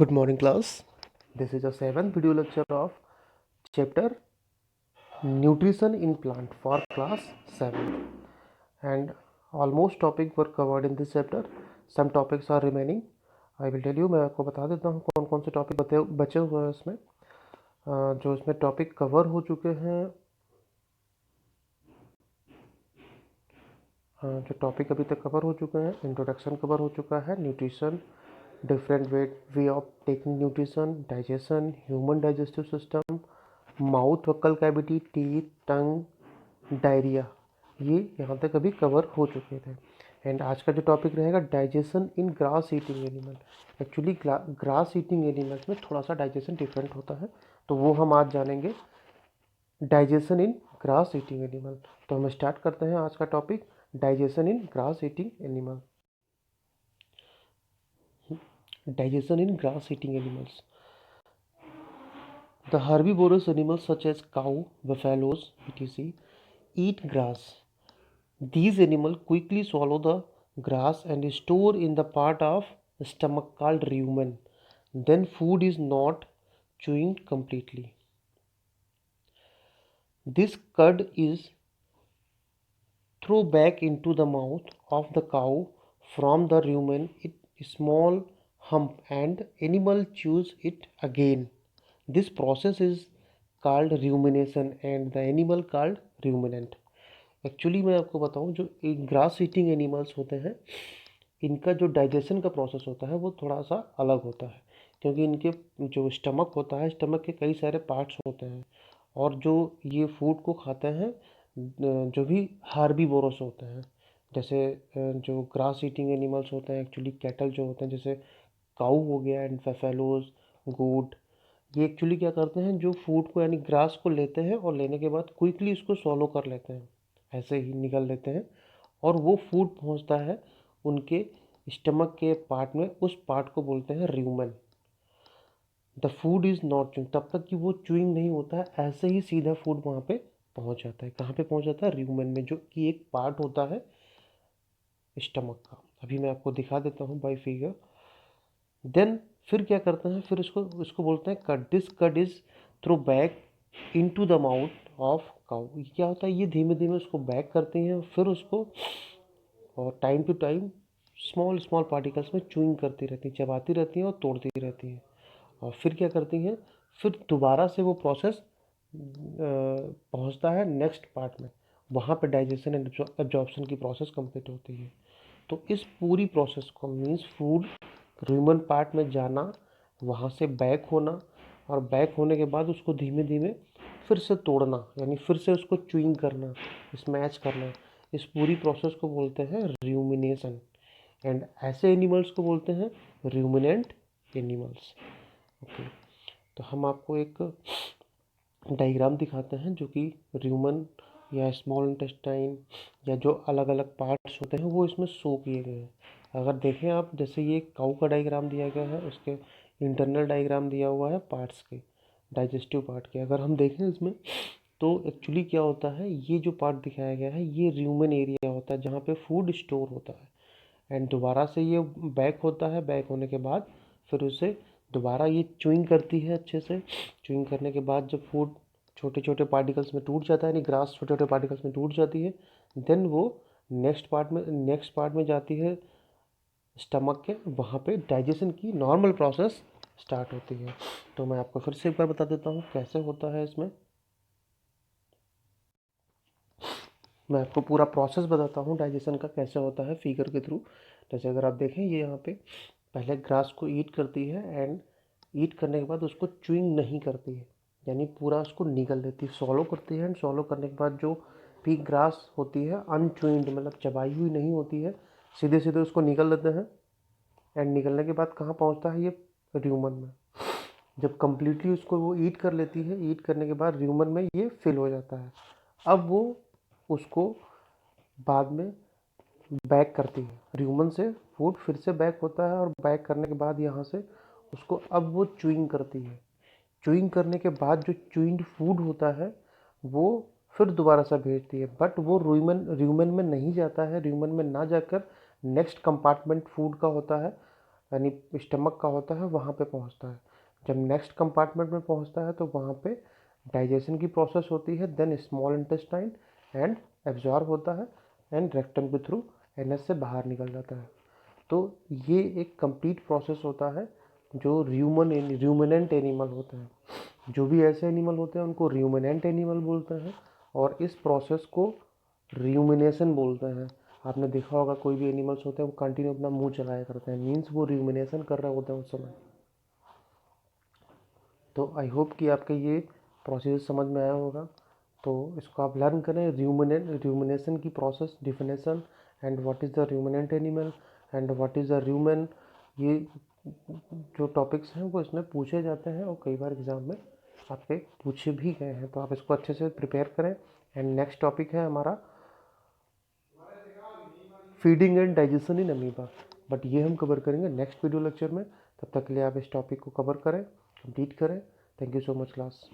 Good morning, class. This is the seventh video lecture of chapter Nutrition in Plant for class 7. And almost topic were covered in this chapter. Some topics are remaining. I will tell you, मैं आपको बता देता हूँ कौन कौन से topic बचे हुए हैं इसमें। जो इसमें टॉपिक कवर हो चुके हैं, जो टॉपिक अभी तक कवर हो चुके हैं, इंट्रोडक्शन कवर हो चुका है, nutrition, different way of taking nutrition, digestion, human digestive system, mouth buccal cavity, teeth, tongue, diarrhoea, ये यहाँ तक अभी कवर हो चुके थे। एंड आज का जो टॉपिक रहेगा डाइजेशन इन grass eating animal. Actually grass eating animals में थोड़ा सा डाइजेशन डिफरेंट होता है, तो वो हम आज जानेंगे, डाइजेशन इन ग्रास ईटिंग एनिमल। तो हम स्टार्ट करते हैं आज का topic, digestion in grass eating animal. Digestion in grass eating animals. The herbivorous animals such as cow, buffaloes, etc. eat grass. These animals quickly swallow the grass and store in the part of stomach called rumen. Then food is not chewed completely. This cud is thrown back into the mouth of the cow from the rumen. It small hump and animal chews it again. This process is called rumination and the animal called ruminant. Actually मैं आपको बताऊं, जो grass eating animals होते हैं, इनका जो digestion का process होता है वो थोड़ा सा अलग होता है, क्योंकि इनके जो स्टमक होता है, स्टमक के कई सारे पार्ट्स होते हैं, और जो ये फूड को खाते हैं, जो भी हार्बीवोरस होते हैं, जैसे जो ग्रास ईटिंग एनिमल्स होते हैं, एक्चुअली कैटल जो होते हैं, जैसे काऊ हो गया एंड फेफेलोज, गोट, ये एक्चुअली क्या करते हैं, जो फूड को यानी ग्रास को लेते हैं और लेने के बाद क्विकली इसको सॉलो कर लेते हैं, ऐसे ही निकल लेते हैं, और वो फूड पहुंचता है उनके स्टमक के पार्ट में, उस पार्ट को बोलते हैं र्यूमन। The food is not chewing, तब तक कि वो च्यूइंग नहीं होता है, ऐसे ही सीधा फूड वहाँ पे पहुँच जाता है। कहाँ पे पहुँच जाता है? र्यूमन में, जो कि एक पार्ट होता है स्टमक का। अभी मैं आपको दिखा देता हूँ बाई फिगर। देन फिर क्या करते हैं, फिर इसको बोलते हैं cut. This cut is throw back into the mouth of cow. क्या होता है, ये धीमे धीमे उसको बैक करती हैं, फिर उसको और time to time small small particles में चूइंग करती रहती हैं, चबाती रहती हैं और तोड़ती रहती हैं। और फिर क्या करती हैं, फिर दोबारा से वो प्रोसेस पहुंचता है नेक्स्ट पार्ट में, वहाँ पे डाइजेशन एंड एब्जॉर्प्शन की प्रोसेस कंप्लीट होती है। तो इस पूरी प्रोसेस को मीन्स फूड ह्यूमन पार्ट में जाना, वहाँ से बैक होना, और बैक होने के बाद उसको धीमे धीमे फिर से तोड़ना, यानी फिर से उसको च्यूइंग करना, स्मैच करना, इस पूरी प्रोसेस को बोलते हैं र्यूमिनेशन। एंड ऐसे एनिमल्स को बोलते हैं र्यूमिनेंट एनिमल्स। ओके, तो हम आपको एक डायग्राम दिखाते हैं, जो कि र्यूमन या स्मॉल इंटेस्टाइन या जो अलग अलग पार्ट्स होते हैं वो इसमें शो किए गए हैं। अगर देखें आप, जैसे ये काऊ का डायग्राम दिया गया है, उसके इंटरनल डायग्राम दिया हुआ है पार्ट्स के, डाइजेस्टिव पार्ट के। अगर हम देखें इसमें, तो एक्चुअली क्या होता है, ये जो पार्ट दिखाया गया है ये र्यूमन एरिया होता है, जहाँ पे फूड स्टोर होता है। एंड दोबारा से ये बैक होता है, बैक होने के बाद फिर उसे दोबारा ये च्यूइंग करती है अच्छे से। च्यूइंग करने के बाद जब फूड छोटे छोटे पार्टिकल्स में टूट जाता है, यानी ग्रास छोटे छोटे पार्टिकल्स में टूट जाती है, देन वो नेक्स्ट पार्ट में जाती है स्टमक के, वहाँ पे डाइजेशन की नॉर्मल प्रोसेस स्टार्ट होती है। तो मैं आपको फिर से एक बार बता देता हूँ कैसे होता है इसमें। मैं आपको पूरा प्रोसेस बताता हूँ डाइजेशन का कैसे होता है फिगर के थ्रू। जैसे अगर आप देखें, ये यहाँ पे पहले ग्रास को ईट करती है, एंड ईट करने के बाद उसको च्यूइंग नहीं करती है, यानी पूरा उसको निगल लेती है, सॉलो करती है। एंड सॉलो करने के बाद जो भी ग्रास होती है अनच्यूइंड, मतलब चबाई हुई नहीं होती है, सीधे सीधे उसको निगल लेते हैं। एंड निकलने के बाद कहाँ पहुँचता है ये? र्यूमन में। जब कम्प्लीटली उसको वो ईट कर लेती है, ईट करने के बाद र्यूमन में ये फिल हो जाता है। अब वो उसको बाद में बैक करती है, र्यूमन से फूड फिर से बैक होता है, और बैक करने के बाद यहाँ से उसको अब वो च्यूइंग करती है। च्यूइंग करने के बाद जो च्यूइंग फूड होता है वो फिर दोबारा से भेजती है, बट वो र्यूमन में नहीं जाता है। र्यूमन में ना जाकर नेक्स्ट कंपार्टमेंट फूड का होता है, यानी स्टमक का होता है वहाँ पे पहुँचता है। जब नेक्स्ट कंपार्टमेंट में पहुँचता है तो वहाँ पे डाइजेशन की प्रोसेस होती है, then small intestine and absorb होता है एंड रेक्टम के थ्रू एनएस से बाहर निकल जाता है। तो ये एक कंप्लीट प्रोसेस होता है जो रूमिनेंट एनिमल होते हैं। जो भी ऐसे एनिमल होते हैं उनको रूमिनेंट एनिमल बोलते हैं और इस प्रोसेस को रूमिनेशन बोलते हैं। आपने देखा होगा कोई भी एनिमल्स होते हैं वो कंटिन्यू अपना मुंह चलाया करते हैं, मीन्स वो रूमिनेशन कर रहे होते हैं उस समय। तो आई होप कि आपके ये प्रोसेस समझ में आया होगा। तो इसको आप लर्न करें, रूमिनेशन की process, definition and what is the ruminant animal and what is the rumen. ये जो टॉपिक्स हैं वो इसमें पूछे जाते हैं और कई बार एग्ज़ाम में आपके पूछे भी गए हैं। तो आप इसको अच्छे से प्रिपेयर करें। एंड नेक्स्ट टॉपिक है हमारा feeding and digestion in amoeba, but ये हम कवर करेंगे नेक्स्ट वीडियो लेक्चर में। तब तक के लिए आप इस टॉपिक को कवर करें, कंप्लीट करें। Thank you so much class.